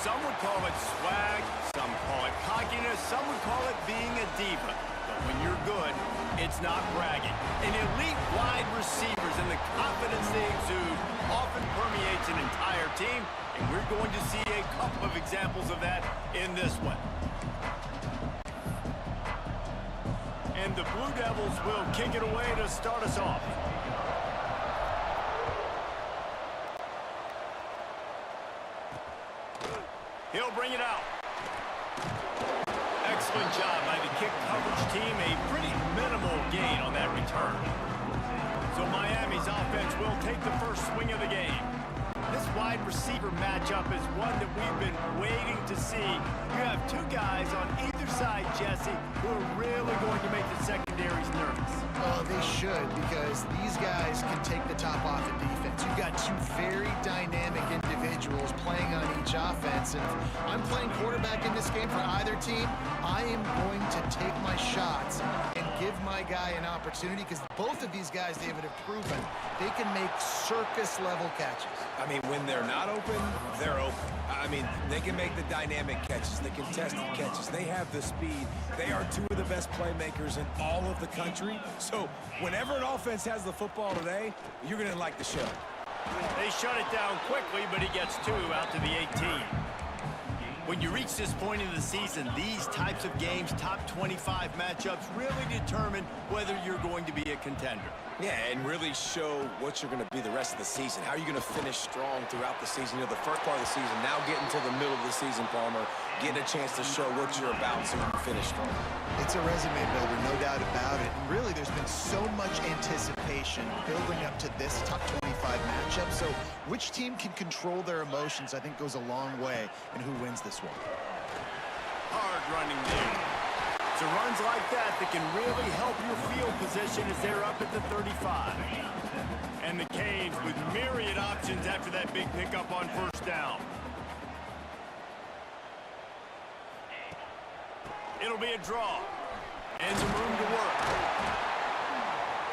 Some would call it swag, some call it cockiness, some would call it being a diva. But when you're good, it's not bragging. An elite wide receivers and the confidence they exude often permeates an entire team, and we're going to see a couple of examples of that in this one. And the Blue Devils will kick it away to start us off. He'll bring it out. Excellent job by the kick coverage team. A pretty minimal gain on that return. So Miami's offense will take the first swing of the game. This wide receiver matchup is one that we've been waiting to see. You have two guys on either side, Jesse, who are really going to make the secondaries nervous. Oh, they should, because these guys can take the top off of defense. You've got two very dynamic individuals playing on each offense, and if I'm playing quarterback in this game for either team, I am going to take my shots and give my guy an opportunity, because both of these guys, David, have proven they can make circus-level catches. I mean, when they're not open, they're open. I mean, they can make the dynamic catches, the contested catches. They have the speed. They are two of the best playmakers in all of the country. So whenever an offense has the football today, you're going to like the show. They shut it down quickly, but he gets two out to the 18. When you reach this point in the season, these types of games, top 25 matchups, really determine whether you're going to be a contender. Yeah, and really show what you're going to be the rest of the season. How are you going to finish strong throughout the season? You know, the first part of the season, now getting to the middle of the season, Palmer, getting a chance to show what you're about so you can finish strong. It's a resume builder, no doubt about it. And really, there's been so much anticipation building up to this top 25 matchup. So which team can control their emotions, I think, goes a long way in who wins this one. Hard running there. It's runs like that can really help your field position as they're up at the 35. And the Canes with myriad options after that big pickup on first down. It'll be a draw. And some room to work.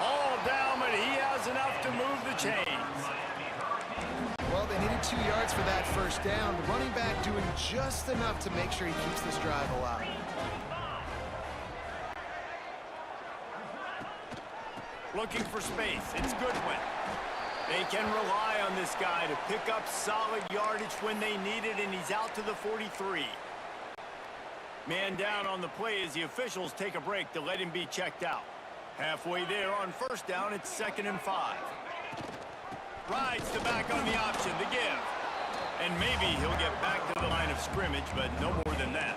All down, but he has enough to move the chains. Well, they needed 2 yards for that first down. The running back doing just enough to make sure he keeps this drive alive. Looking for space. It's Goodwin. They can rely on this guy to pick up solid yardage when they need it, and he's out to the 43. Man down on the play as the officials take a break to let him be checked out. Halfway there on first down, it's 2nd and 5. Rides the back on the option, the give. And maybe he'll get back to the line of scrimmage, but no more than that.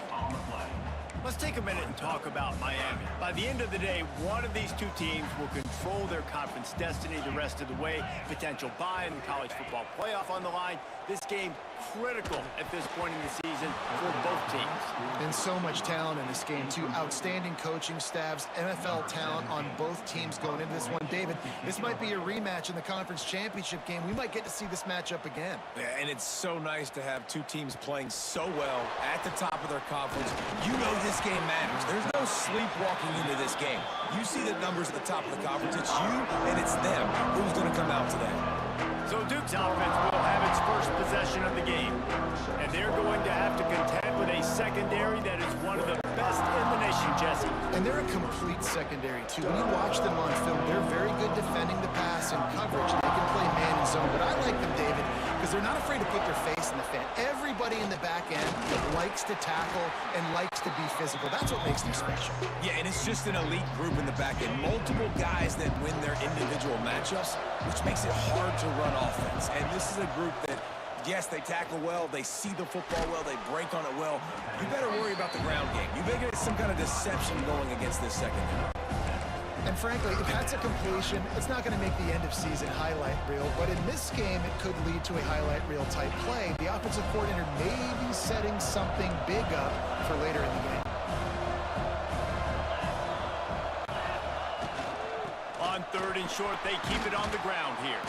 Let's take a minute and talk about Miami. By the end of the day, one of these two teams will control their conference destiny the rest of the way. Potential bye in the college football playoff on the line. This game critical at this point in the season for both teams. And so much talent in this game, too. Outstanding coaching staffs, NFL talent on both teams going into this one. David, this might be a rematch in the conference championship game. We might get to see this matchup again. Yeah, and it's so nice to have two teams playing so well at the top of their conference. You know this game matters. There's no sleepwalking into this game. You see the numbers at the top of the conference. It's you and it's them. Who's going to come out today? So Duke's offense will have its first possession of the game. And they're going to have to contend with a secondary that is one of the best in the nation, Jesse. And they're a complete secondary, too. When you watch them on film, they're very good defending the pass and coverage. They can play man and zone. But I like them, David, because they're not afraid to put their face in the fan. Everybody in the back end likes to tackle and likes to be physical. That's what makes them special. Yeah, and it's just an elite group in the back end. Multiple guys that win their individual matchups, which makes it hard to run offense. And this is a group that, yes, they tackle well, they see the football well, they break on it well. You better worry about the ground game. You better get some kind of deception going against this secondary. And frankly, if that's a completion, it's not going to make the end of season highlight reel. But in this game, it could lead to a highlight reel type play. The offensive coordinator may be setting something big up for later in the game. On 3rd and short, they keep it on the ground here.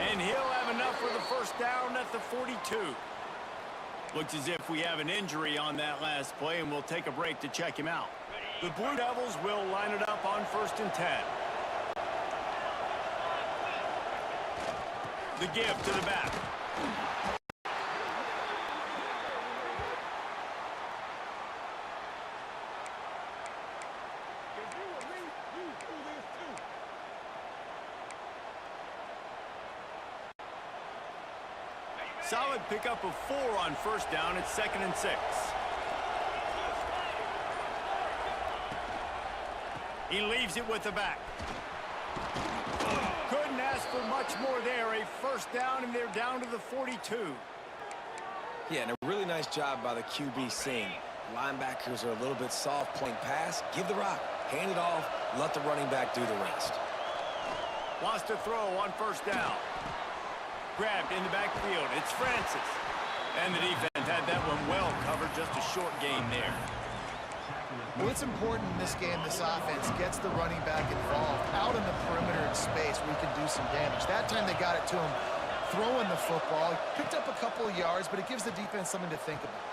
And he'll have enough for the first down at the 42. Looks as if we have an injury on that last play, and we'll take a break to check him out. The Blue Devils will line it up on 1st and 10. The give to the back. Solid pickup of 4 on first down. It's 2nd and 6. He leaves it with the back. Couldn't ask for much more there. A first down, and they're down to the 42. Yeah, and a really nice job by the QB seeing. Linebackers are a little bit soft playing pass. Give the rock. Hand it off. Let the running back do the rest. Wants to throw on first down. Grabbed in the backfield. It's Francis. And the defense had that one well covered. Just a short gain there. Well, it's important in this game, this offense gets the running back involved out in the perimeter in space where he can do some damage. That time they got it to him throwing the football. He picked up a couple of yards, but it gives the defense something to think about.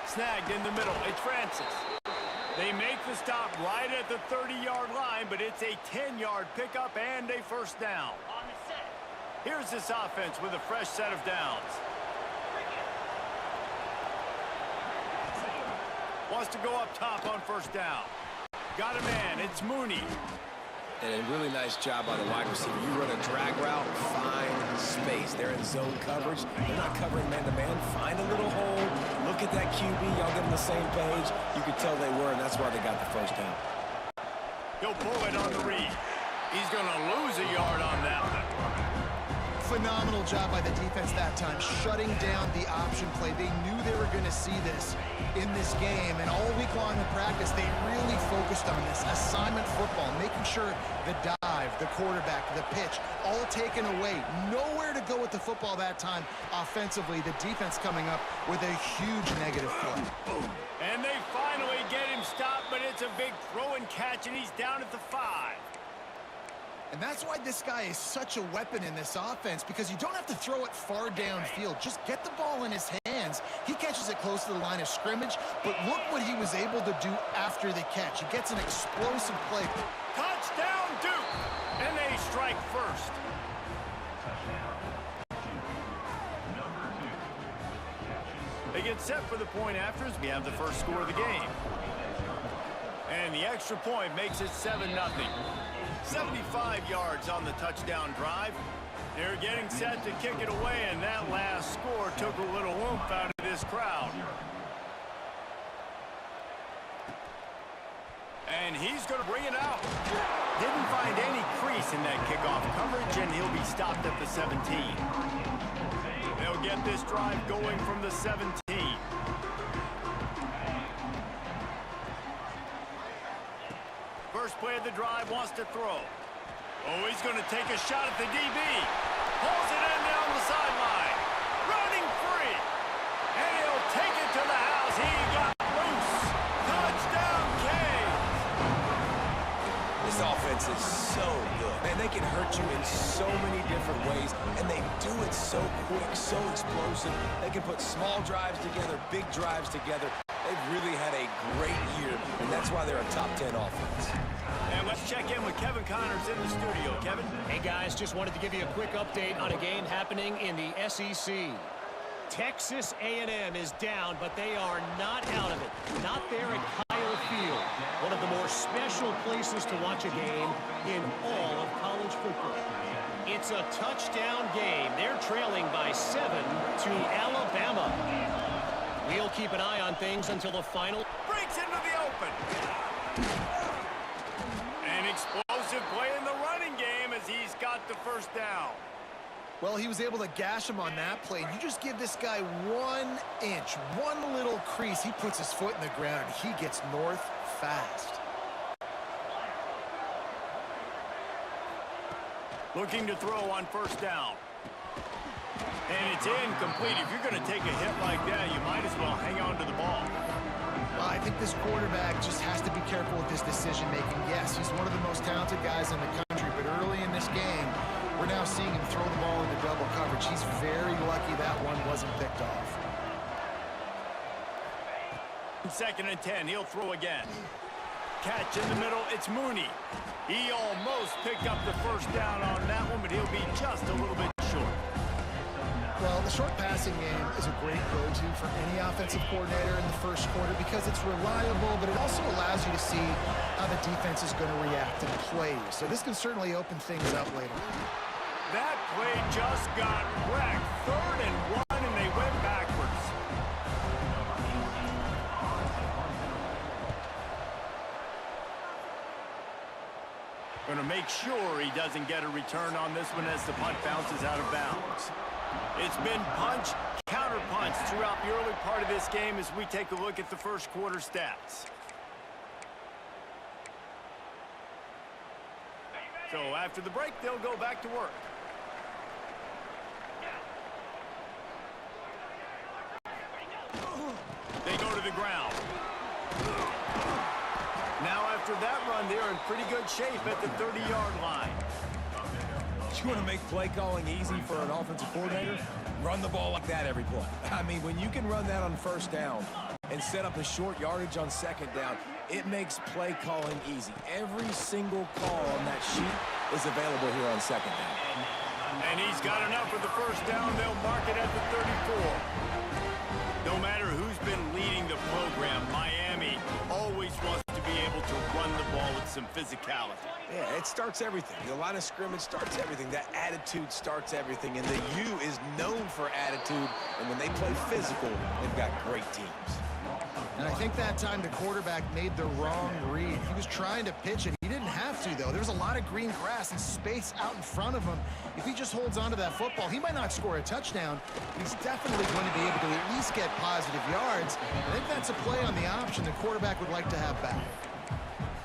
Snagged in the middle. It's Francis. They make the stop right at the 30-yard line, but it's a 10-yard pickup and a first down. Here's this offense with a fresh set of downs. Wants to go up top on first down. Got a man. It's Mooney. And a really nice job by the wide receiver. You run a drag route, find space. They're in zone coverage. They're not covering man-to-man. Find a little hole. Look at that QB. Y'all get on the same page. You could tell they were, and that's why they got the first down. He'll pull it on the read. He's going to lose a yard on that one. Phenomenal job by the defense that time, shutting down the option play. They knew they were going to see this in this game, and all week long in practice, they really focused on this assignment football, making sure the dive, the quarterback, the pitch, all taken away. Nowhere to go with the football that time offensively. The defense coming up with a huge negative play. And they finally get him stopped, but it's a big throw and catch, and he's down at the 5. And that's why this guy is such a weapon in this offense, because you don't have to throw it far downfield. Just get the ball in his hands. He catches it close to the line of scrimmage, but look what he was able to do after the catch. He gets an explosive play. Touchdown, Duke! And they strike first. They get set for the point after as we have the first score of the game. And the extra point makes it 7-0. 75 yards on the touchdown drive. They're getting set to kick it away, and that last score took a little oomph out of this crowd. And he's going to bring it out. Didn't find any crease in that kickoff coverage, and he'll be stopped at the 17. They'll get this drive going from the 17. First play of the drive, wants to throw. Oh, he's going to take a shot at the DB. Pulls it in down the sideline. Running free. And he'll take it to the house. He got loose. Touchdown, Canes. This offense is so good. Man, they can hurt you in so many different ways, and they do it so quick, so explosive. They can put small drives together, big drives together. They've really had a great year, and that's why they're a top 10 offense. And let's check in with Kevin Connors in the studio. Kevin? Hey, guys, just wanted to give you a quick update on a game happening in the SEC. Texas A&M is down, but they are not out of it. Not there at Kyle Field, one of the more special places to watch a game in all of college football. It's a touchdown game. They're trailing by 7 to Alabama. We'll keep an eye on things until the final. Breaks into the open. An explosive play in the running game as he's got the first down. Well, he was able to gash him on that play. You just give this guy 1 inch, one little crease, he puts his foot in the ground, and he gets north fast. Looking to throw on first down. And it's incomplete. If you're going to take a hit like that, you might as well hang on to the ball. Well, I think this quarterback just has to be careful with his decision-making. Yes, he's one of the most talented guys in the country, but early in this game, we're now seeing him throw the ball into double coverage. He's very lucky that one wasn't picked off. 2nd and 10, he'll throw again. Catch in the middle, it's Mooney. He almost picked up the first down on that one, but he'll be just a little bit short. Well, the short passing game is a great go-to for any offensive coordinator in the first quarter because it's reliable, but it also allows you to see how the defense is going to react and play. So this can certainly open things up later. That play just got wrecked. 3rd and 1, and make sure he doesn't get a return on this one as the punt bounces out of bounds. It's been punch, counter punch throughout the early part of this game as we take a look at the first quarter stats. So after the break, they'll go back to work. They go to the ground. Now after that run, they're in pretty good shape at the 30-yard line. You want to make play calling easy for an offensive coordinator? Run the ball like that every play. I mean, when you can run that on first down and set up a short yardage on second down, it makes play calling easy. Every single call on that sheet is available here on second down. And he's got enough for the first down. They'll mark it at the 34. No matter who's been leading the program, Miami always wants to be able to run the ball with some physicality. Yeah, it starts everything. The line of scrimmage starts everything. That attitude starts everything. And the U is known for attitude. And when they play physical, they've got great teams. And I think that time the quarterback made the wrong read. He was trying to pitch it. He didn't have to, though. There was a lot of green grass and space out in front of him. If he just holds on to that football, he might not score a touchdown. He's definitely going to be able to at least get positive yards. I think that's a play on the option the quarterback would like to have back.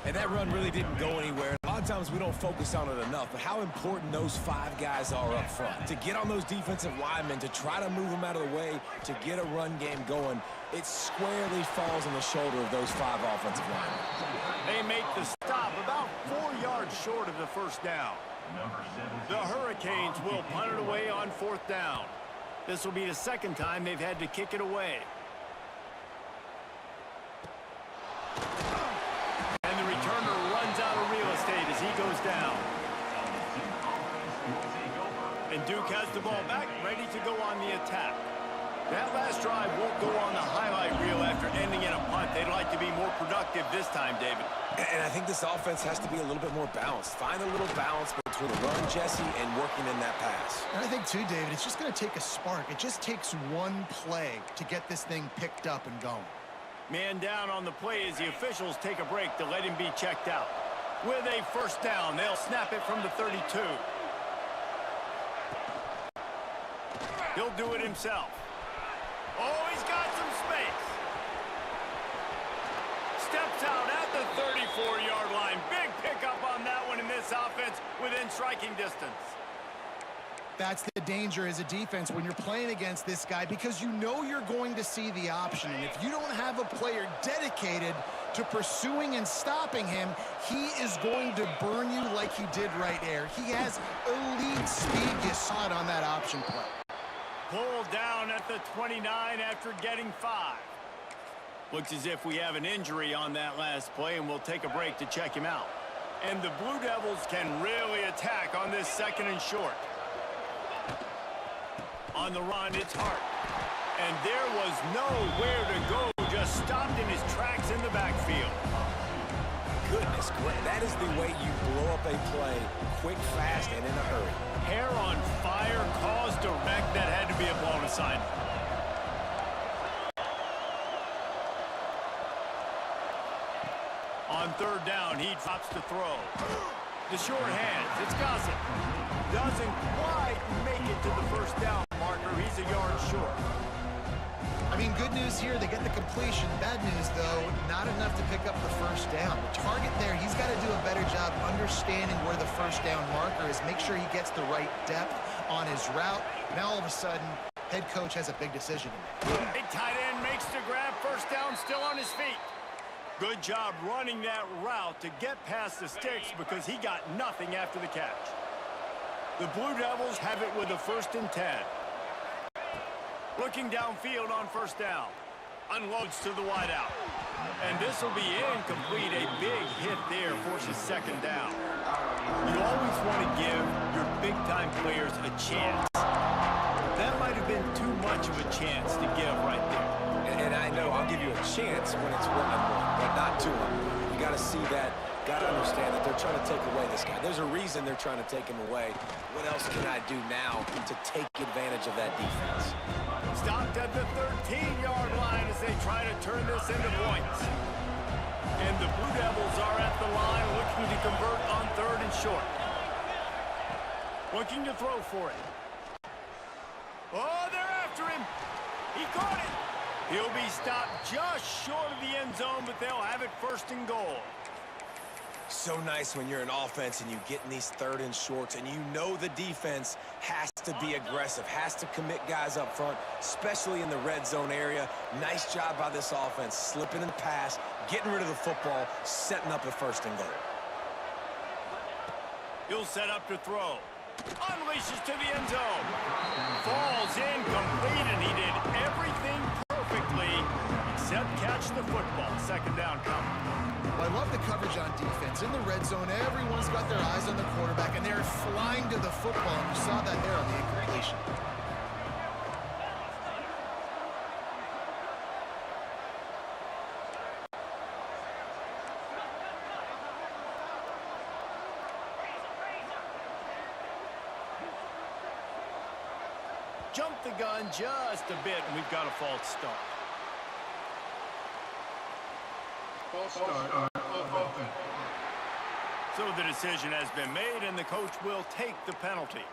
And that run really didn't go anywhere. A lot of times we don't focus on it enough, but how important those 5 guys are up front. To get on those defensive linemen, to try to move them out of the way, to get a run game going, it squarely falls on the shoulder of those 5 offensive linemen. They make the stop about 4 yards short of the first down. The Hurricanes will punt it away on 4th down. This will be the second time they've had to kick it away. And the returner runs out of real estate as he goes down. And Duke has the ball back, ready to go on the attack. That last drive won't go on the highlight reel after ending in a punt. They'd like to be more productive this time, David. And I think this offense has to be a little bit more balanced. Find a little balance between the run, Jesse, and working in that pass. And I think, too, David, it's just going to take a spark. It just takes one play to get this thing picked up and going. Man down on the play as the officials take a break to let him be checked out. With a first down, they'll snap it from the 32. He'll do it himself. Oh, he's got some space. Steps out at the 34-yard line. Big pickup on that one in this offense within striking distance. That's the danger as a defense when you're playing against this guy, because you know you're going to see the option. And if you don't have a player dedicated to pursuing and stopping him, he is going to burn you like he did right there. He has elite speed. You saw it on that option play. Pulled down at the 29 after getting 5. Looks as if we have an injury on that last play, and we'll take a break to check him out. And the Blue Devils can really attack on this 2nd and short. On the run, it's Hart. And there was nowhere to go, just stopped in his tracks in the backfield. Goodness, that is the way you blow up a play quick, fast, and in a hurry. Hair on fire, cause direct. That had to be a blown assignment. On 3rd down, he drops to throw. The short hands, it's Gossett. Doesn't quite make it to the first down marker. He's a yard short. I mean, good news here, they get the completion. Bad news, though, not enough to pick up the first down. The target there, he's got to do a better job understanding where the first down marker is, make sure he gets the right depth on his route. Now, all of a sudden, head coach has a big decision to make. Big tight end makes the grab, first down, still on his feet. Good job running that route to get past the sticks because he got nothing after the catch. The Blue Devils have it with a 1st and 10. Looking downfield on first down. Unloads to the wideout. And this will be incomplete. A big hit there forces 2nd down. You always want to give your big-time players a chance. That might have been too much of a chance to give right there. And I know I'll give you a chance when it's 1-on-1, but not 2-on-1. You got to see that, got to understand that they're trying to take away this guy. There's a reason they're trying to take him away. What else can I do now to take advantage of that defense? Stopped at the 13-yard line as they try to turn this into points. And the Blue Devils are at the line looking to convert on 3rd and short. Looking to throw for it. Oh, they're after him. He caught it. He'll be stopped just short of the end zone, but they'll have it 1st and goal. So nice when you're an offense and you get in these 3rd and shorts and you know the defense has to be aggressive, has to commit guys up front, especially in the red zone area. Nice job by this offense, slipping in the pass, getting rid of the football, setting up a 1st and goal. He'll set up to throw. Unleashes to the end zone. Falls incomplete, and he did everything perfectly except catch the football. 2nd down coming. Well, I love the coverage on defense. In the red zone, everyone's got their eyes on the quarterback, and they're flying to the football. And you saw that there on the incompletion. Jumped the gun just a bit, and we've got a false start. So the decision has been made, and the coach will take the penalty.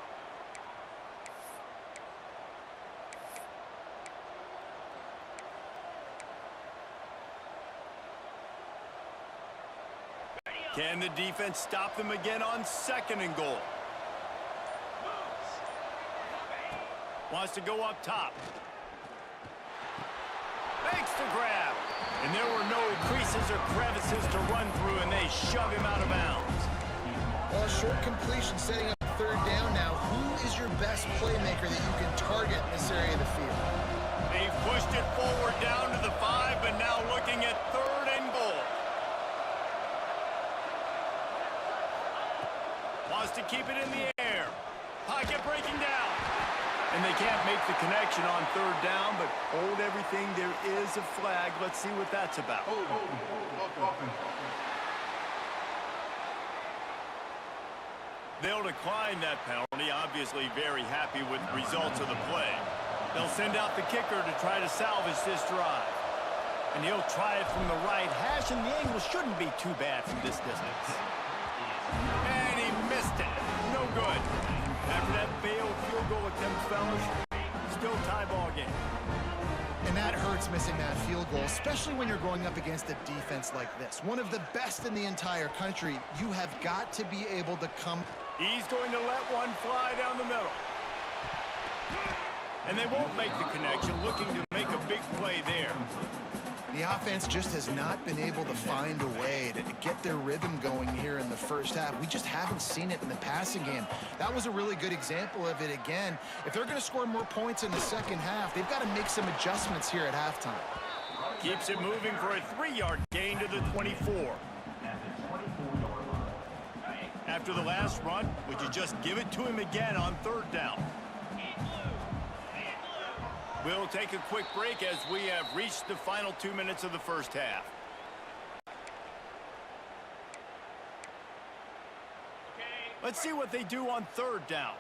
Can the defense stop them again on 2nd and goal? Wants to go up top. Makes the grab. And there were no creases or crevices to run through, and they shove him out of bounds. Well, a short completion setting up 3rd down now. Who is your best playmaker that you can target in this area of the field? They've pushed it forward down to the 5, but now looking at 3rd and goal. Wants to keep it in the air. Pocket breaking down. And they can't make the connection on 3rd down, but hold everything. There is a flag. Let's see what that's about. They'll decline that penalty. Obviously very happy with the results of the play. They'll send out the kicker to try to salvage this drive. And he'll try it from the right hash, and the angle shouldn't be too bad from this distance. And he missed it. No good. After that failed field goal attempt, fellas, still tie ball game. And that hurts, missing that field goal, especially when you're going up against a defense like this. One of the best in the entire country. You have got to be able to come. He's going to let one fly down the middle. And they won't make the connection, looking to make a big play there. The offense just has not been able to find a way to get their rhythm going here in the 1st half. We just haven't seen it in the passing game. That was a really good example of it again. If they're going to score more points in the 2nd half, they've got to make some adjustments here at halftime. Keeps it moving for a 3-yard gain to the 24. After the last run, would you just give it to him again on 3rd down? We'll take a quick break as we have reached the final 2 minutes of the 1st half. Let's see what they do on 3rd down.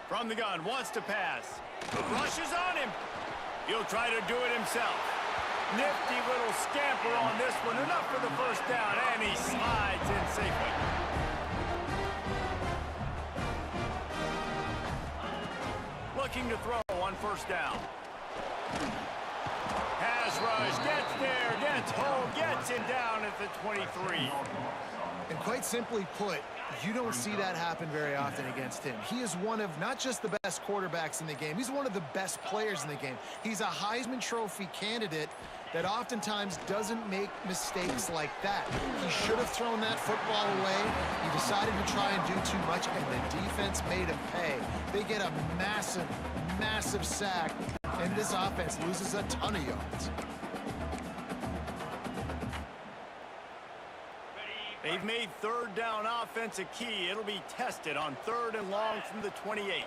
From the gun, wants to pass. Rushes on him. He'll try to do it himself. Nifty little scamper on this one. Enough for the 1st down, and he slides in safely. Looking to throw on 1st down. Pass rush, gets there, gets home, gets him down at the 23. And quite simply put, you don't see that happen very often against him. He is one of not just the best quarterbacks in the game, he's one of the best players in the game. He's a Heisman Trophy candidate that oftentimes doesn't make mistakes like that. He should have thrown that football away. He decided to try and do too much, and the defense made him pay. They get a massive, massive sack, and this offense loses a ton of yards. They've made 3rd down offense a key. It'll be tested on 3rd and long from the 28.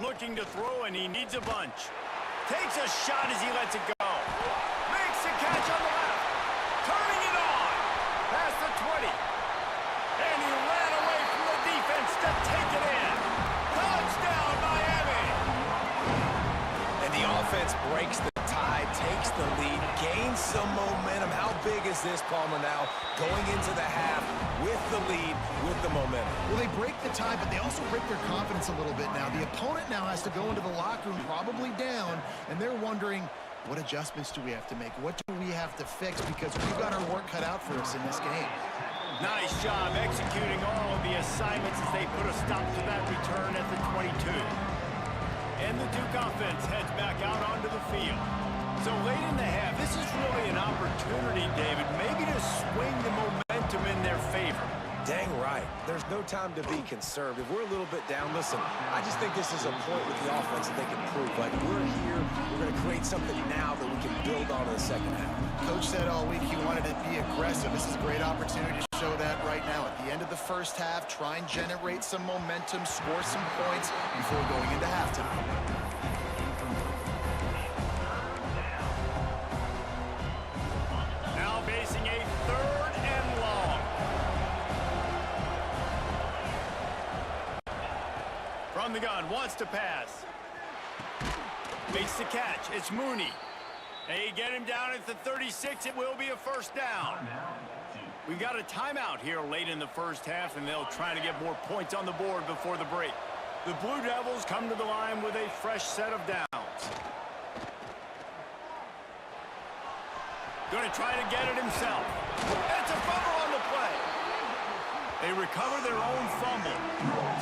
Looking to throw, and he needs a bunch. Takes a shot as he lets it go. Makes a catch on the left. Turning it on. Past the 20. And he ran away from the defense to take it in. some momentum. How big is this, Palmer, now going into the half with the lead, with the momentum? Well, they break the tie, but they also break their confidence a little bit now. The opponent now has to go into the locker room probably down, and they're wondering, what adjustments do we have to make? What do we have to fix? Because we've got our work cut out for us in this game. Nice job executing all of the assignments as they put a stop to that return at the 22. And the Duke offense heads back out onto the field. So late in the half, this is really an opportunity, David, maybe to swing the momentum in their favor. Dang right. There's no time to be concerned. If we're a little bit down, listen, I just think this is a point with the offense that they can prove. Like, we're here, we're going to create something now that we can build on in the second half. Coach said all week he wanted to be aggressive. This is a great opportunity to show that right now. At the end of the first half, try and generate some momentum, score some points before going into halftime. Now facing a 3rd and long. From the gun, wants to pass. Makes the catch. It's Mooney. They get him down at the 36. It will be a first down. We've got a timeout here late in the first half, and they'll try to get more points on the board before the break. The Blue Devils come to the line with a fresh set of downs. Going to try to get it himself. It's a fumble on the play. They recover their own fumble.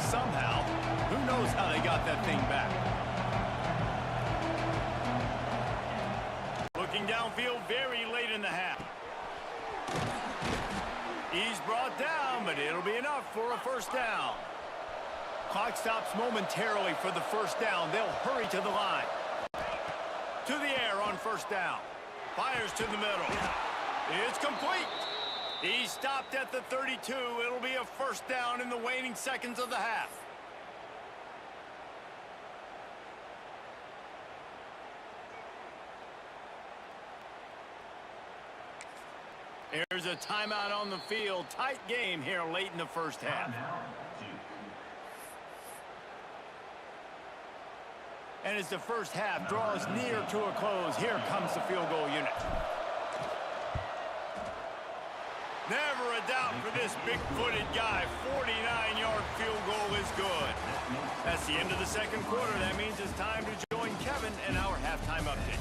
Somehow, who knows how they got that thing back. Looking downfield very late in the half. He's brought down, but it'll be enough for a first down. Clock stops momentarily for the first down. They'll hurry to the line. To the air on first down. Fires to the middle. It's complete. He stopped at the 32. It'll be a first down in the waning seconds of the half. There's a timeout on the field. Tight game here late in the first half. And as the first half draws near to a close, here comes the field goal unit. Never a doubt for this big-footed guy. 49-yard field goal is good. That's the end of the second quarter. That means it's time to join Kevin in our halftime update.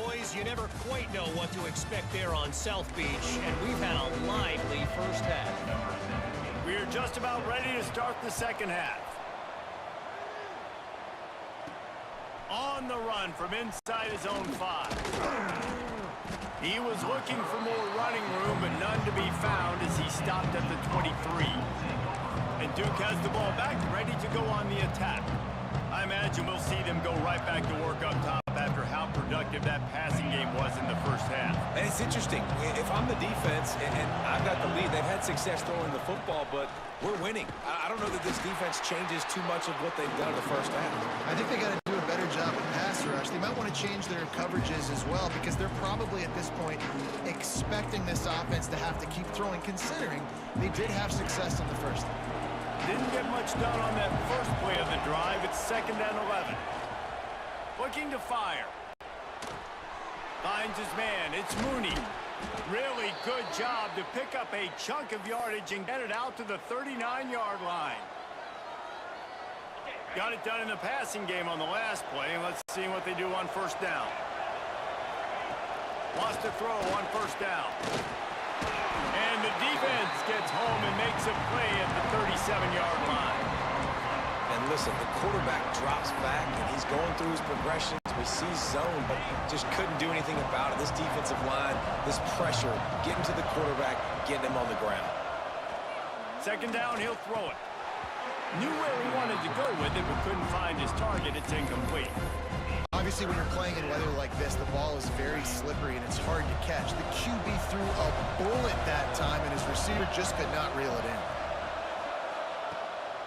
Boys, you never quite know what to expect there on South Beach, and we've had a lively first half. We're just about ready to start the second half. On the run from inside his own 5. He was looking for more running room, but none to be found as he stopped at the 23. And Duke has the ball back, ready to go on the attack. I imagine we'll see them go right back to work up top after how productive that passing game was in the first half. And it's interesting. If I'm the defense and I've got the lead, they've had success throwing the football, but we're winning. I don't know that this defense changes too much of what they've done in the first half. I think they got to do a better job of pass rush. They might want to change their coverages as well, because they're probably at this point expecting this offense to have to keep throwing, considering they did have success in the first half. Didn't get much done on that first play of the drive. It's 2nd and 11. Looking to fire. Finds his man. It's Mooney. Really good job to pick up a chunk of yardage and get it out to the 39-yard line. Got it done in the passing game on the last play. Let's see what they do on first down. Wants to throw on first down. And the defense gets home and makes a play at the 37-yard line. And listen, the quarterback drops back, and he's going through his progressions. We see zone, but just couldn't do anything about it. This defensive line, this pressure, getting to the quarterback, getting him on the ground. 2nd down, he'll throw it. Knew where he wanted to go with it, but couldn't find his target. It's incomplete. Obviously, when you're playing in weather like this, the ball is very slippery and it's hard to catch. The QB threw a bullet that time, and his receiver just could not reel it in.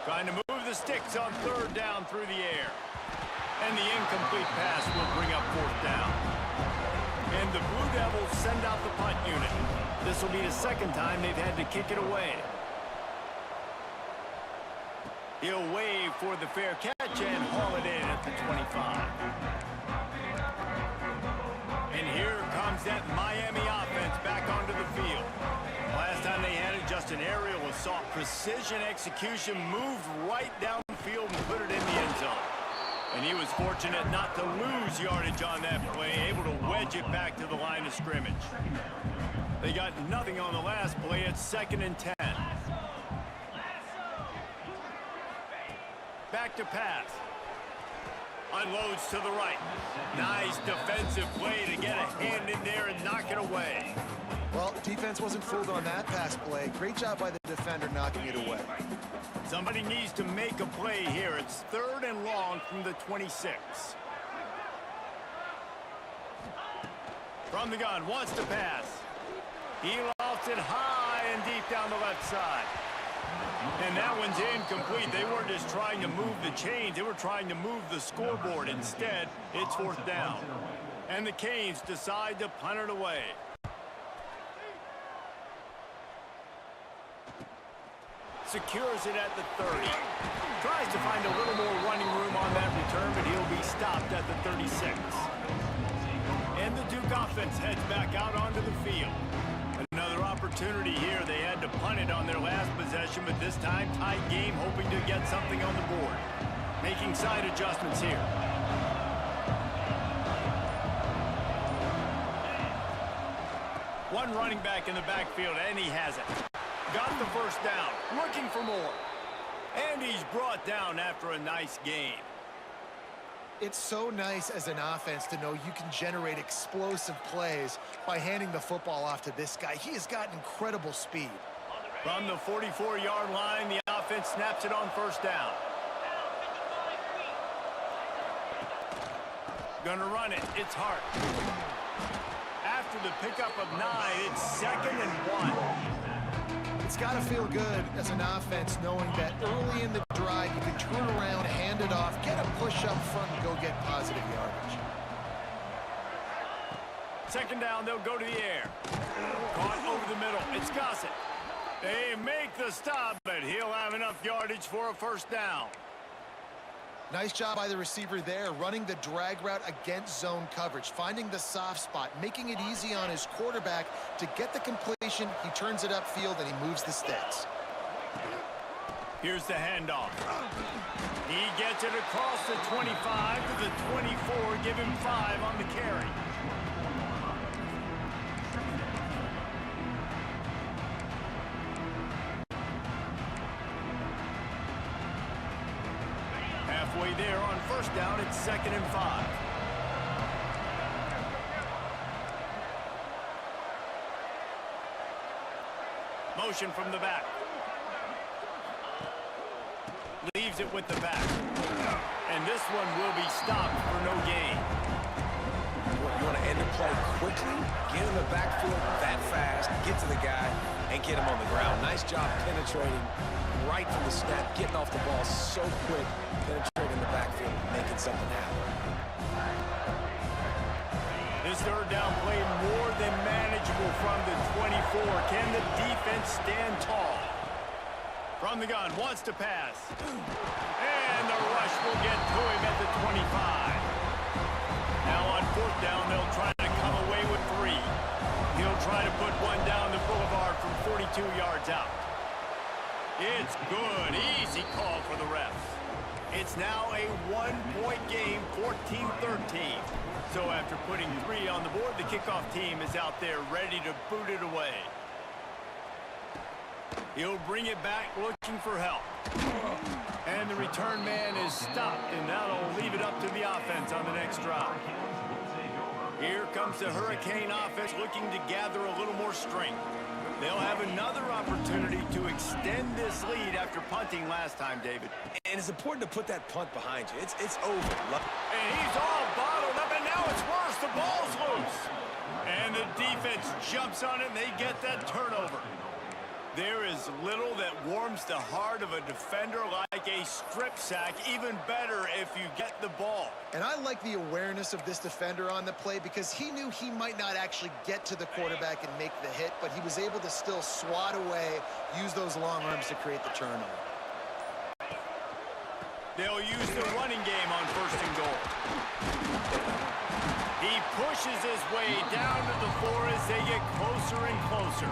Trying to move the sticks on 3rd down through the air. And the incomplete pass will bring up 4th down. And the Blue Devils send out the punt unit. This will be the 2nd time they've had to kick it away. He'll wave for the fair catch and haul it in at the 25. And here comes brings that Miami offense back onto the field. Last time they had it, just an aerial assault. Precision execution, moved right downfield and put it in the end zone. And he was fortunate not to lose yardage on that play, able to wedge it back to the line of scrimmage. They got nothing on the last play. It's 2nd and 10. Back to pass. Unloads to the right. Nice defensive play to get a hand in there and knock it away. Well, defense wasn't fooled on that pass play. Great job by the defender knocking it away. Somebody needs to make a play here. It's 3rd and long from the 26. From the gun, wants to pass. He lofts it high and deep down the left side. And that one's incomplete. They weren't just trying to move the chains. They were trying to move the scoreboard. Instead, it's 4th down. And the Canes decide to punt it away. Secures it at the 30. Tries to find a little more running room on that return, but he'll be stopped at the 36. And the Duke offense heads back out onto the field. Another opportunity here. They had to punt it on their last possession, but this time tight game, hoping to get something on the board. Making side adjustments here. One running back in the backfield, and he has it. Got the first down, looking for more. And he's brought down after a nice gain. It's so nice as an offense to know you can generate explosive plays by handing the football off to this guy. He has got incredible speed. From the 44-yard line, the offense snaps it on 1st down. Gonna run it. It's Hart. After the pickup of 9, it's 2nd and 1. It's got to feel good as an offense knowing that early in the drive you can turn around, hand it off, get a push up front, and go get positive yardage. 2nd down, they'll go to the air. Caught over the middle. It's Gossett. They make the stop, but he'll have enough yardage for a 1st down. Nice job by the receiver there, running the drag route against zone coverage, finding the soft spot, making it easy on his quarterback to get the completion. He turns it upfield, and he moves the sticks. Here's the handoff. He gets it across the 25 to the 24, give him 5 on the carry. Halfway there on 1st down, it's 2nd and 5. Motion from the back. Leaves it with the back. And this one will be stopped for no gain. You want to end the play quickly, get in the backfield that fast, get to the guy, and get him on the ground. Nice job penetrating right from the snap, getting off the ball so quick, penetrating the backfield, making something happen. This 3rd down play more than manageable from the 24. Can the defense stand tall? From the gun, wants to pass. And the rush will get to him at the 25. Now on 4th down, they'll try to come away with 3. He'll try to put one down the boulevard from 42 yards out. It's good. Easy call for the refs. It's now a 1-point game, 14-13. So after putting 3 on the board, the kickoff team is out there ready to boot it away. He'll bring it back looking for help. And the return man is stopped, and that'll leave it up to the offense on the next drive. Here comes the Hurricane offense looking to gather a little more strength. They'll have another opportunity to extend this lead after punting last time, David. And it's important to put that punt behind you. It's over. And he's all bottled up, and now it's worse. The ball's loose. And the defense jumps on it, and they get that turnover. There is little that warms the heart of a defender like a strip sack. Even better if you get the ball. And I like the awareness of this defender on the play because he knew he might not actually get to the quarterback and make the hit, but he was able to still swat away, use those long arms to create the turnover. They'll use the running game on 1st and goal. He pushes his way down to the floor as they get closer and closer.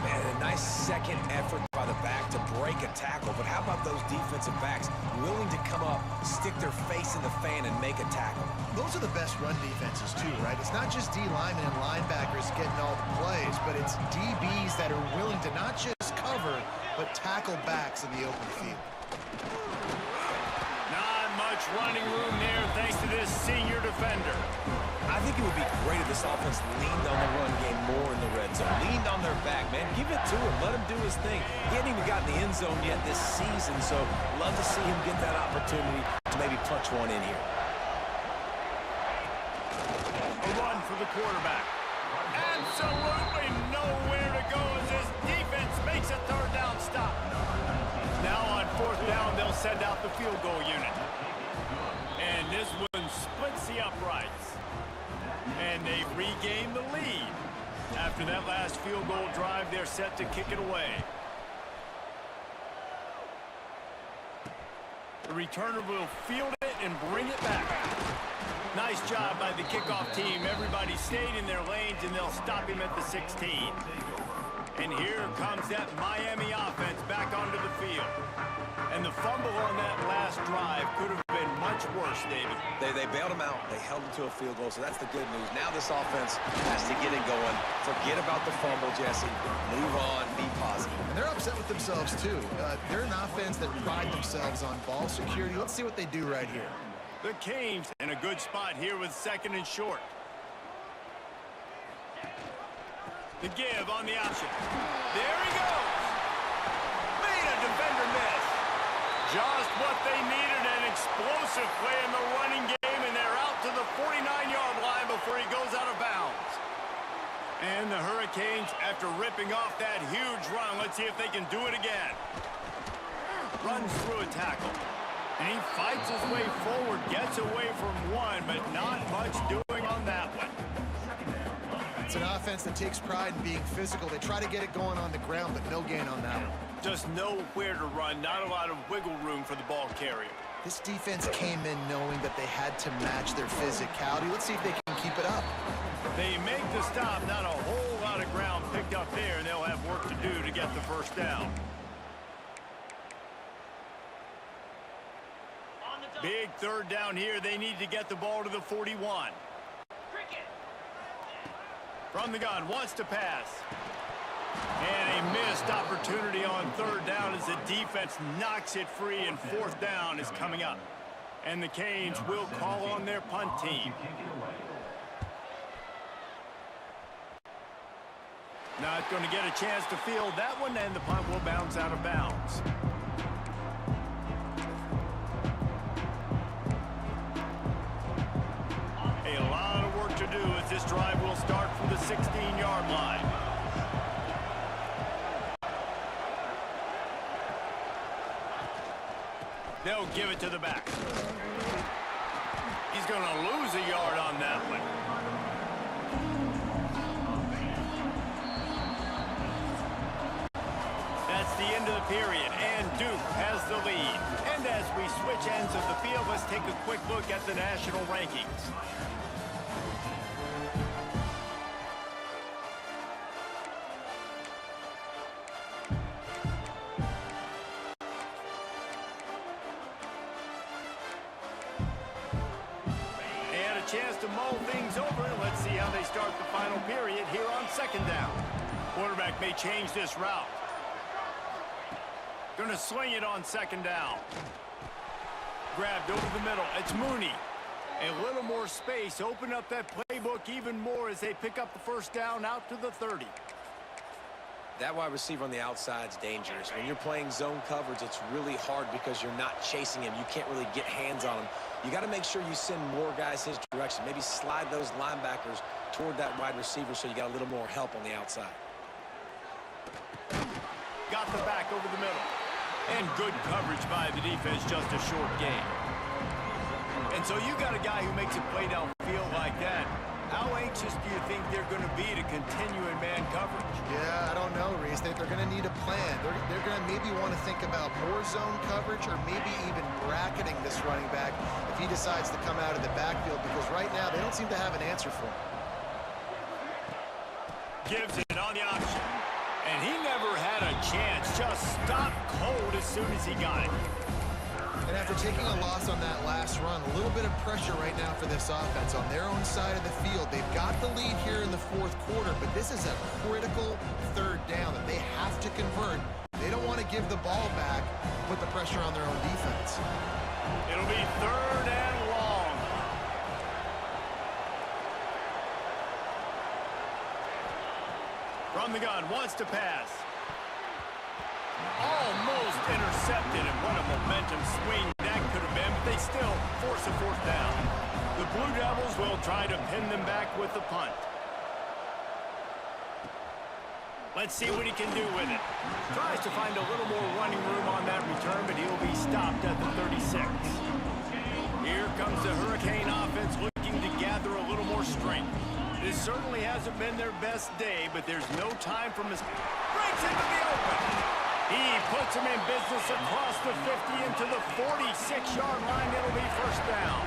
Man, a nice second effort by the back to break a tackle. But how about those defensive backs willing to come up, stick their face in the fan, and make a tackle? Those are the best run defenses, too, right? It's not just D linemen and linebackers getting all the plays, but it's DBs that are willing to not just cover, but tackle backs in the open field. Not much running room there thanks to this senior defender. I think it would be great if this offense leaned on the run game more in the red zone. Leaned on their back, man. Give it to him. Let him do his thing. He hasn't even gotten the end zone yet this season, so love to see him get that opportunity to maybe punch one in here. A run for the quarterback. Absolutely nowhere to go as this defense makes a third down stop. Now on fourth down, they'll send out the field goal unit. And this one splits the uprights. And they regain the lead. After that last field goal drive, they're set to kick it away. The returner will field it and bring it back. Nice job by the kickoff team. Everybody stayed in their lanes, and they'll stop him at the 16. And here comes that Miami offense back onto the field. And the fumble on that last drive could have been much worse, David. They bailed him out. They held him to a field goal, so that's the good news. Now this offense has to get it going. Forget about the fumble, Jesse. Move on. Be positive. And they're upset with themselves, too. They're an offense that pride themselves on ball security. Let's see what they do right here. The Canes in a good spot here with second and short. The give on the option. There he goes. Made a defender miss. Just what they needed, an explosive play in the running game, and they're out to the 49-yard line before he goes out of bounds. And the Hurricanes, after ripping off that huge run, let's see if they can do it again. Runs through a tackle. And he fights his way forward, gets away from one, but not much doing on that one. It's an offense that takes pride in being physical. They try to get it going on the ground, but no gain on that one. Just nowhere to run, not a lot of wiggle room for the ball carrier. This defense came in knowing that they had to match their physicality. Let's see if they can keep it up. They make the stop, not a whole lot of ground picked up there, and they'll have work to do to get the first down. Big third down here. They need to get the ball to the 41. From the gun, wants to pass. And a missed opportunity on third down as the defense knocks it free, and fourth down is coming up. And the Canes will call on their punt team. Not going to get a chance to field that one, and the punt will bounce out of bounds. A lot of work to do as this drive will start from the 16-yard line. They'll give it to the back. He's going to lose a yard on that one. That's the end of the period, and Duke has the lead. And as we switch ends of the field, let's take a quick look at the national rankings. Chance to mull things over. Let's see how they start the final period here on second down. Quarterback may change this route. Going to swing it on second down. Grabbed over the middle. It's Mooney. A little more space. Open up that playbook even more as they pick up the first down out to the 30. That wide receiver on the outside is dangerous. When you're playing zone coverage, it's really hard because you're not chasing him. You can't really get hands on him. You got to make sure you send more guys his direction. Maybe slide those linebackers toward that wide receiver so you got a little more help on the outside. Got the back over the middle. And good coverage by the defense, just a short gain. And so you got a guy who makes a play downfield like that. How anxious do you think they're going to be to continue in man coverage? Yeah, I don't know, Reese. They're going to need a plan. They're going to maybe want to think about more zone coverage or maybe even bracketing this running back if he decides to come out of the backfield, because right now they don't seem to have an answer for him. Gives it on the option. And he never had a chance. Just stopped cold as soon as he got it. And after taking a loss on that last run, a little bit of pressure right now for this offense on their own side of the field. They've got the lead here in the fourth quarter, but this is a critical third down that they have to convert. They don't want to give the ball back, put the pressure on their own defense. It'll be third and long. From the gun, wants to pass. Almost intercepted, and what a momentum swing that could have been, but they still force a fourth down. The Blue Devils will try to pin them back with the punt. Let's see what he can do with it. Tries to find a little more running room on that return, but he'll be stopped at the 36. Here comes the Hurricane offense looking to gather a little more strength. This certainly hasn't been their best day, but there's no time for breaks into the open. He puts him in business across the 50 into the 46-yard line. It'll be first down.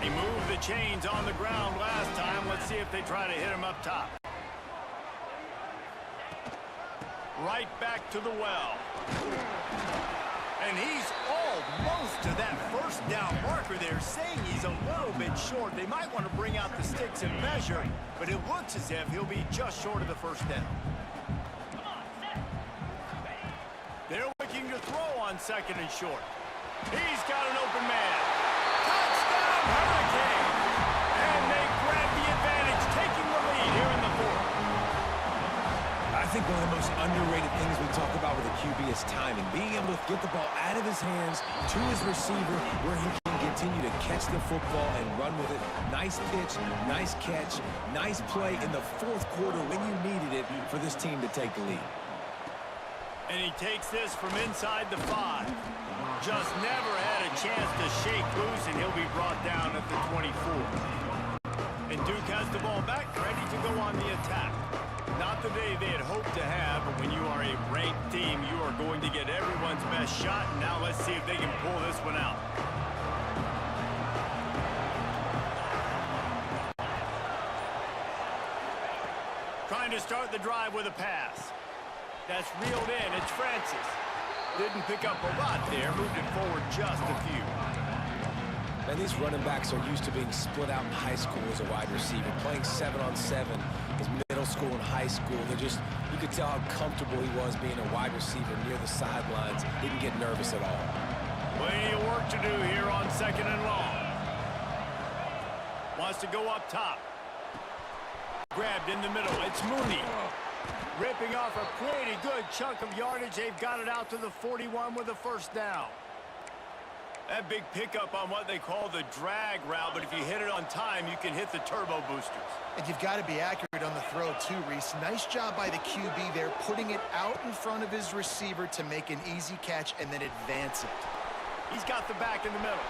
He moved the chains on the ground last time. Let's see if they try to hit him up top. Right back to the well. And he's almost to that first down marker there, saying he's a little bit short. They might want to bring out the sticks and measure, but it looks as if he'll be just short of the first down. They're looking to throw on second and short. He's got an open man. Touchdown, Hurricane! And they grab the advantage, taking the lead here in the fourth. I think one of the most underrated things we talk about with a QB is timing. Being able to get the ball out of his hands to his receiver where he can continue to catch the football and run with it. Nice pitch, nice catch, nice play in the fourth quarter when you needed it for this team to take the lead. And he takes this from inside the 5. Just never had a chance to shake loose, and he'll be brought down at the 24. And Duke has the ball back, ready to go on the attack. Not the day they had hoped to have, but when you are a ranked team, you are going to get everyone's best shot. And now let's see if they can pull this one out. Trying to start the drive with a pass. That's reeled in. It's Francis. Didn't pick up a lot there. Moved it forward just a few. And these running backs are used to being split out in high school as a wide receiver. Playing 7-on-7 is middle school and high school. You could tell how comfortable he was being a wide receiver near the sidelines. Didn't get nervous at all. Plenty of work to do here on second and long. Wants to go up top. Grabbed in the middle. It's Mooney. Ripping off a pretty good chunk of yardage. They've got it out to the 41 with a first down. That big pickup on what they call the drag route, but if you hit it on time, you can hit the turbo boosters. And you've got to be accurate on the throw too, Reese. Nice job by the QB there, putting it out in front of his receiver to make an easy catch and then advance it. He's got the back in the middle.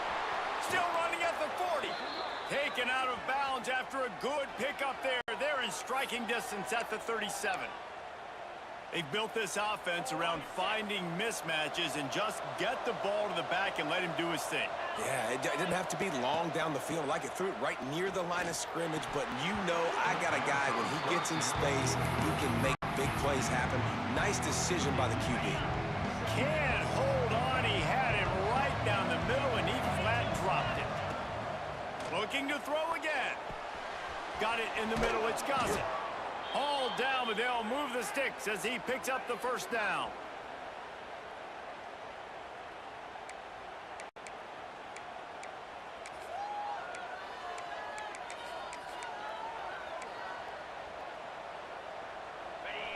Still running at the 40. Taken out of bounds after a good pickup there. They're in striking distance at the 37. They've built this offense around finding mismatches and just get the ball to the back and let him do his thing. Yeah, it didn't have to be long down the field. Like it threw it right near the line of scrimmage, but you know I got a guy, when he gets in space, he can make big plays happen. Nice decision by the QB. Can't hold on. He had it right down the middle, and he flat dropped it. Looking to throw again. Got it in the middle. It's Gossett. All down, but they'll move the sticks as he picks up the first down.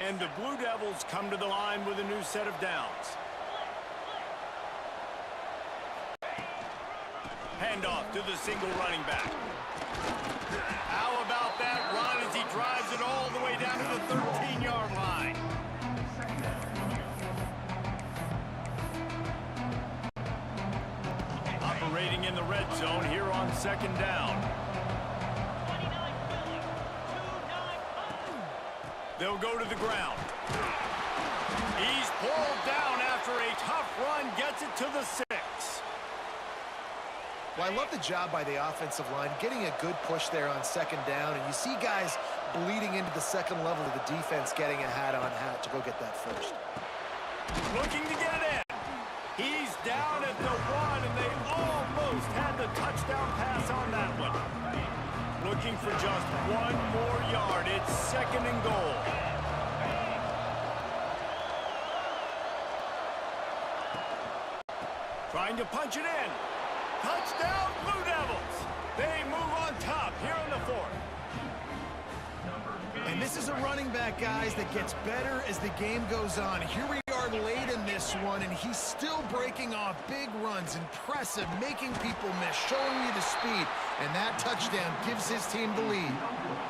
And the Blue Devils come to the line with a new set of downs. Handoff to the single running back. How about that run as he drives it all the way down to the 13-yard line? Operating in the red zone here on second down. They'll go to the ground. He's pulled down after a tough run, gets it to the 6. Well, I love the job by the offensive line, getting a good push there on second down, and you see guys bleeding into the second level of the defense, getting a hat-on-hat to go get that first. Looking to get it in. He's down at the 1, and they almost had the touchdown pass on that one. Looking for just 1 more yard. It's 2nd and goal. Trying to punch it in. Touchdown, Blue Devils. They move on top here in the 4th. And this is a running back, guys, that gets better as the game goes on. Here we are late in this one, and he's still breaking off big runs. Impressive, making people miss, showing you the speed. And that touchdown gives his team the lead.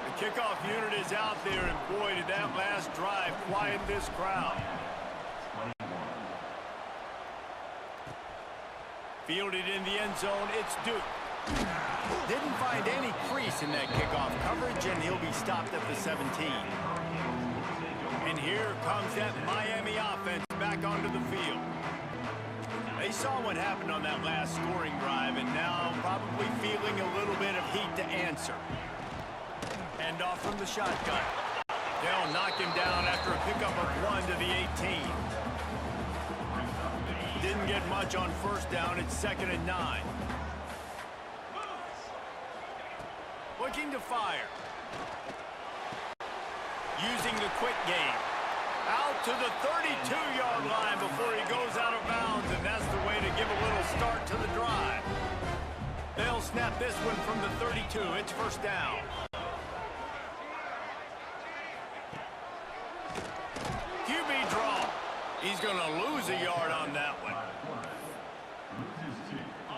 The kickoff unit is out there, and boy, did that last drive quiet this crowd. Fielded in the end zone, it's Duke. Didn't find any crease in that kickoff coverage, and he'll be stopped at the 17. And here comes that Miami offense back onto the field. They saw what happened on that last scoring drive, and now probably feeling a little bit of heat to answer. Hand off from the shotgun. They'll knock him down after a pickup of 1 to the 18. Didn't get much on first down. It's 2nd and 9. Looking to fire. Using the quick game. Out to the 32-yard line before he goes out of bounds, and that's the way to give a little start to the drive. They'll snap this one from the 32. It's first down. QB draw. He's going to lose a yard on that one.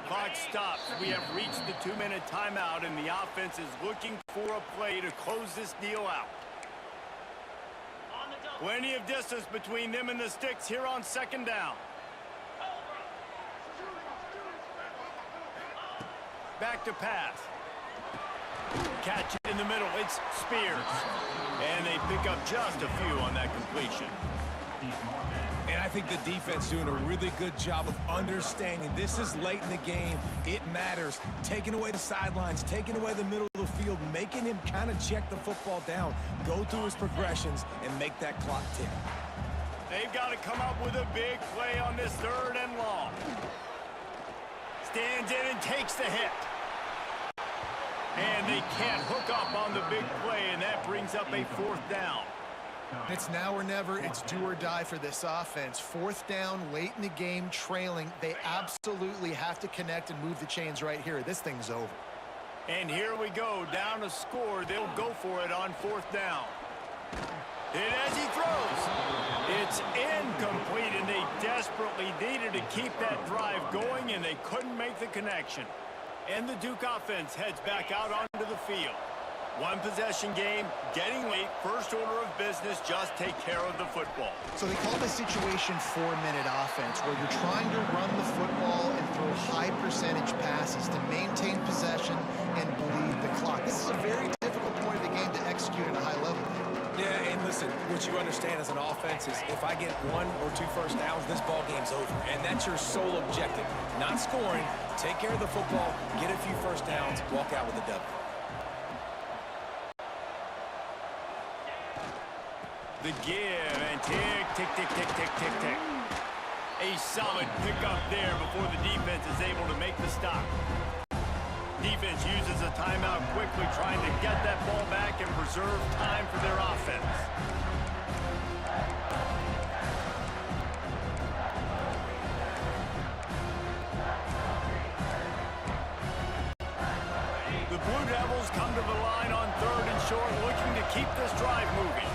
Clock stops. We have reached the 2-minute timeout, and the offense is looking for a play to close this deal out. Plenty of distance between them and the sticks here on 2nd down. Back to pass. Catch it in the middle. It's Spears. And they pick up just a few on that completion. And I think the defense doing a really good job of understanding this is late in the game. It matters. Taking away the sidelines, taking away the middle of the field, making him kind of check the football down, go through his progressions, and make that clock tick. They've got to come up with a big play on this 3rd and long. Stands in and takes the hit. And they can't hook up on the big play, and that brings up a 4th down. It's now or never. It's do or die for this offense. 4th down, late in the game, trailing. They absolutely have to connect and move the chains right here. This thing's over. And here we go, down to score. They'll go for it on 4th down. And as he throws, it's incomplete, and they desperately needed to keep that drive going, and they couldn't make the connection. And the Duke offense heads back out onto the field. 1 possession game, getting late, first order of business, just take care of the football. So they call this situation 4-minute offense, where you're trying to run the football and throw high percentage passes to maintain possession and bleed the clock. This is a very difficult point of the game to execute at a high level. Yeah, and listen, what you understand as an offense is if I get 1 or 2 first downs, this ball game's over. And that's your sole objective. Not scoring, take care of the football, get a few first downs, walk out with a W. The give, and tick, tick, tick, tick, tick, tick, tick. A solid pickup there before the defense is able to make the stop. Defense uses a timeout quickly, trying to get that ball back and preserve time for their offense. The Blue Devils come to the line on 3rd and short, looking to keep this drive moving.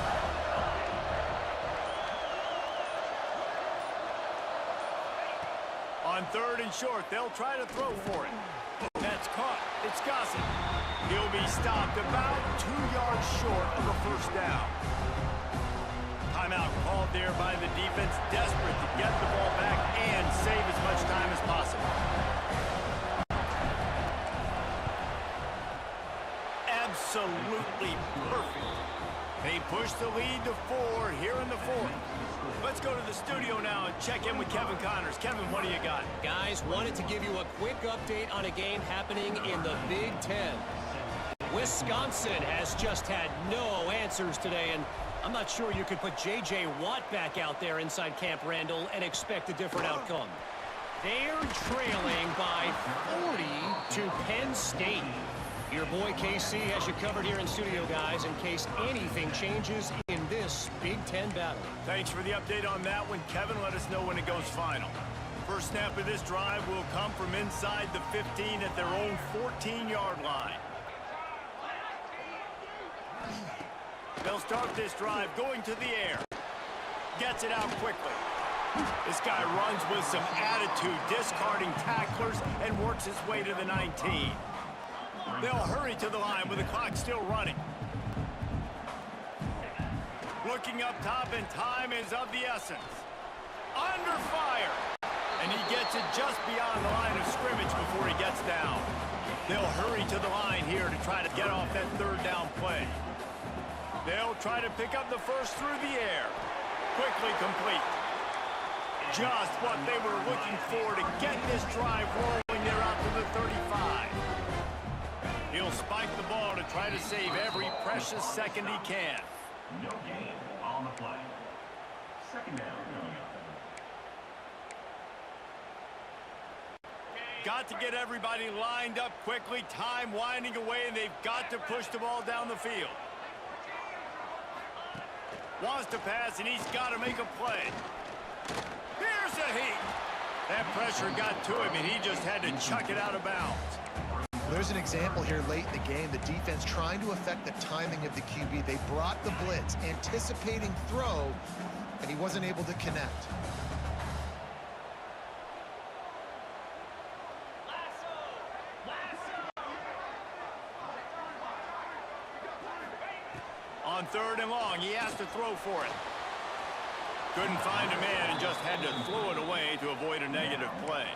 On 3rd and short, they'll try to throw for it. That's caught. It's Gossett. He'll be stopped about 2 yards short of a first down. Timeout called there by the defense, desperate to get the ball back and save as much time as possible. Absolutely perfect. They push the lead to 4 here in the 4th. Let's go to the studio now and check in with Kevin Connors. Kevin, what do you got? Guys, wanted to give you a quick update on a game happening in the Big Ten. Wisconsin has just had no answers today, and I'm not sure you could put J.J. Watt back out there inside Camp Randall and expect a different outcome. They're trailing by 40 to Penn State. Your boy KC has you covered here in studio, guys, in case anything changes in this Big Ten battle. Thanks for the update on that one, Kevin. Let us know when it goes final. First snap of this drive will come from inside the 15 at their own 14-yard line. They'll start this drive going to the air. Gets it out quickly. This guy runs with some attitude, discarding tacklers, and works his way to the 19. They'll hurry to the line with the clock still running. Looking up top, and time is of the essence. Under fire. And he gets it just beyond the line of scrimmage before he gets down. They'll hurry to the line here to try to get off that third down play. They'll try to pick up the first through the air. Quickly complete. Just what they were looking for to get this drive rolling. They're out to the 35. He'll spike the ball to try to save every precious second he can. No gain on the play. Second down. Got to get everybody lined up quickly. Time winding away, and they've got to push the ball down the field. Wants to pass, and he's got to make a play. Here's a heat. That pressure got to him, and he just had to chuck it out of bounds. There's an example here late in the game. The defense trying to affect the timing of the QB. They brought the blitz, anticipating throw, and he wasn't able to connect. On 3rd and long, he has to throw for it. Couldn't find a man and just had to throw it away to avoid a negative play.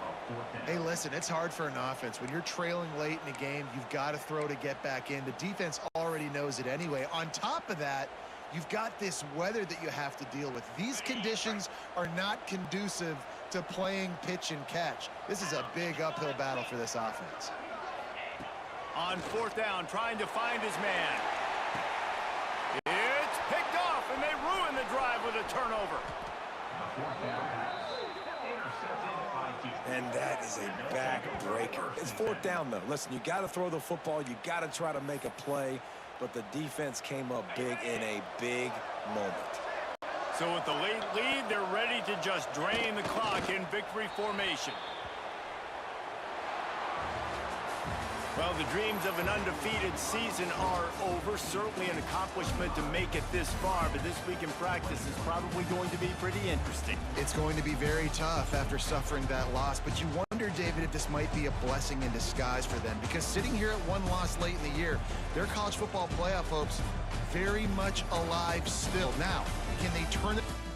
Hey, listen, it's hard for an offense. When you're trailing late in a game, you've got to throw to get back in. The defense already knows it anyway. On top of that, you've got this weather that you have to deal with. These conditions are not conducive to playing pitch and catch. This is a big uphill battle for this offense. On 4th down, trying to find his man. It's picked off, and they ruin the drive with a turnover. And that is a back-breaker. It's 4th down, though. Listen, you got to throw the football. You got to try to make a play. But the defense came up big in a big moment. So with the late lead, they're ready to just drain the clock in victory formation. Well, the dreams of an undefeated season are over. Certainly an accomplishment to make it this far, but this week in practice is probably going to be pretty interesting. It's going to be very tough after suffering that loss, but you wonder, David, if this might be a blessing in disguise for them, because sitting here at one loss late in the year, their college football playoff hopes very much alive still. Now, can they turn it